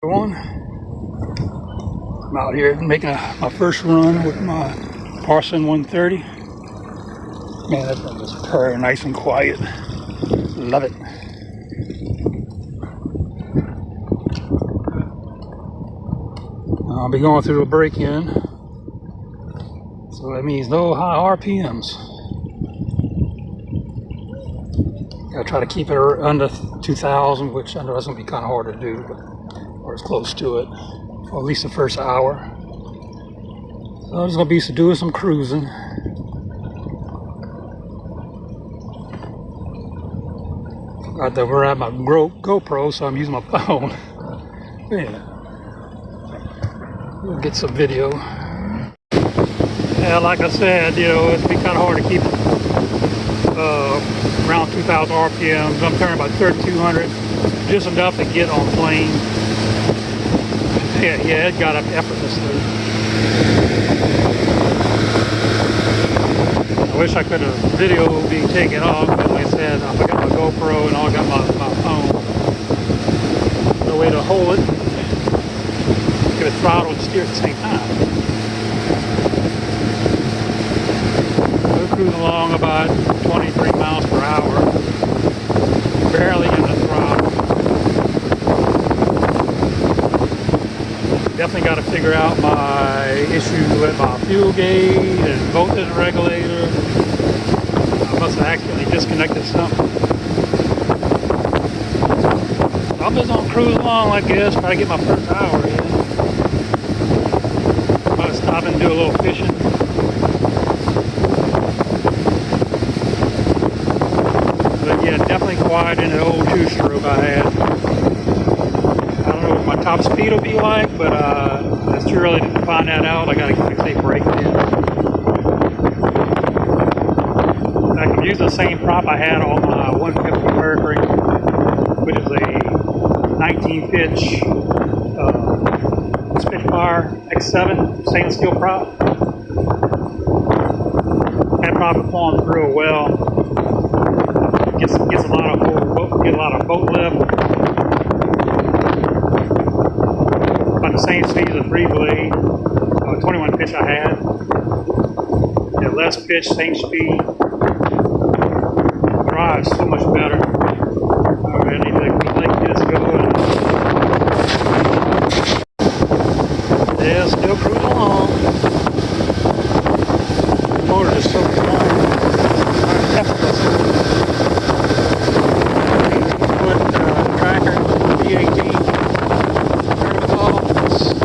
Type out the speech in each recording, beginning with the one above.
I'm out here making my first run with my Parsun 130. Man, that thing is purring nice and quiet. Love it. I'll be going through a break-in, so that means no high RPMs. Gotta try to keep it under 2,000, which I know that's gonna be kind of hard to do, or as close to it, for at least the first hour. So I'm just gonna be doing some cruising. Forgot to grab my GoPro, so I'm using my phone. Yeah, we'll get some video. Yeah, like I said, you know, it'd be kind of hard to keep around 2,000 RPMs. I'm turning about 3,200, just enough to get on plane. Yeah, it got up effortlessly. I wish I could have video being taken off, but like I said, I got my GoPro and I got my phone. No way to hold it. Get a throttle and steer at the same time. We're cruising along about 23 miles per hour. Barely in the throttle. Definitely got to figure out my issue with my fuel gauge and voltage regulator. I must have accidentally disconnected something. So I'm just gonna cruise along like this, try to get my first hour in. I'm gonna stop and do a little fishing. But yeah, definitely quiet in the old two-stroke I had. I don't know what my top speed will be like, but it's too early to find that out. I gotta stay braking in. I can use the same prop I had on my 150 Mercury, which is a 19-pitch Spitfire X7 stainless steel prop. That prop performs real well. Gets a lot of boat lift. About the same speed as a 3-blade, 21 pitch I had. Yeah, less pitch, same speed. Drives so much better. Alright, I need to let this going. Yeah, still cruising along. The motor is so strong. Tracker V18 Tournament Bass. It's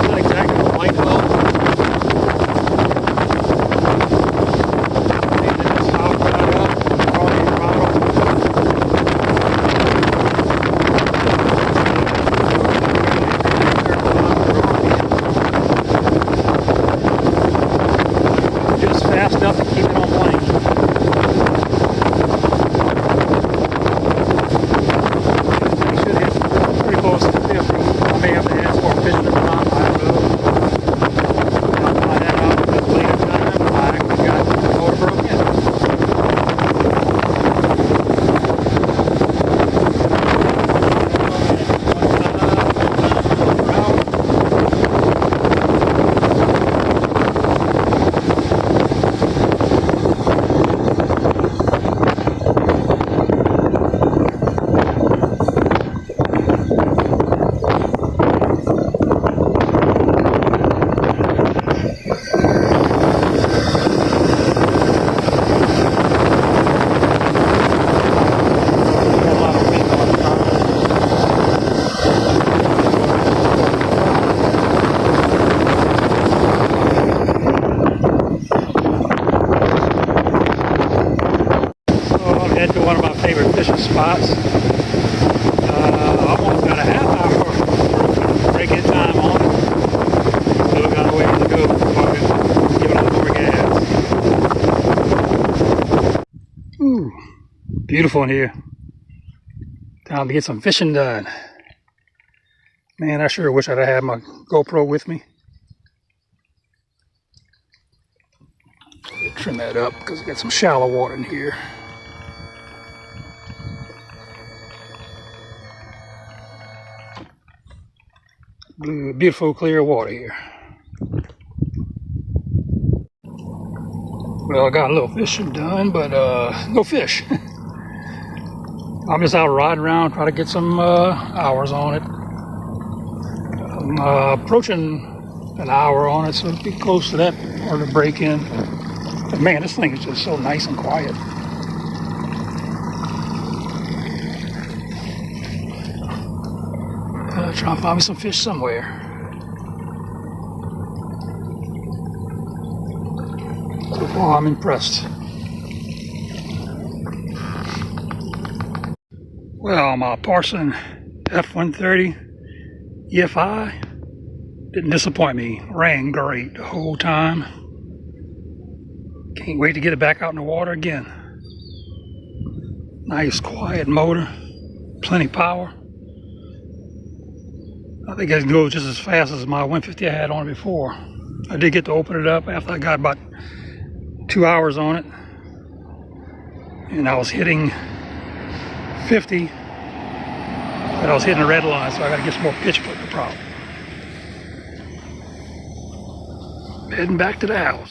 not exactly a light bulb. And then stop that up, draw your throttle. Just fast enough to keep it on plane. To one of my favorite fishing spots. Almost got a half hour break-in time on it. Still got a ways to go before I can give it a little more gas. Ooh, beautiful in here. Time to get some fishing done. Man, I sure wish I'd have had my GoPro with me. Trim that up because we got some shallow water in here. Blue, beautiful clear water here. Well, I got a little fishing done, but no fish. I'm just out riding around, trying to get some hours on it. I'm approaching an hour on it, so it'll be close to that part of the break-in. But man, this thing is just so nice and quiet. Trying to find me some fish somewhere. So far, I'm impressed. Well, my Parsun F130 EFI didn't disappoint me. Ran great the whole time. Can't wait to get it back out in the water again. Nice, quiet motor. Plenty power. I think it can go just as fast as my 150 I had on it before. I did get to open it up after I got about 2 hours on it. And I was hitting 50, but I was hitting the red line, so I got to get some more pitch for the problem. Heading back to the house.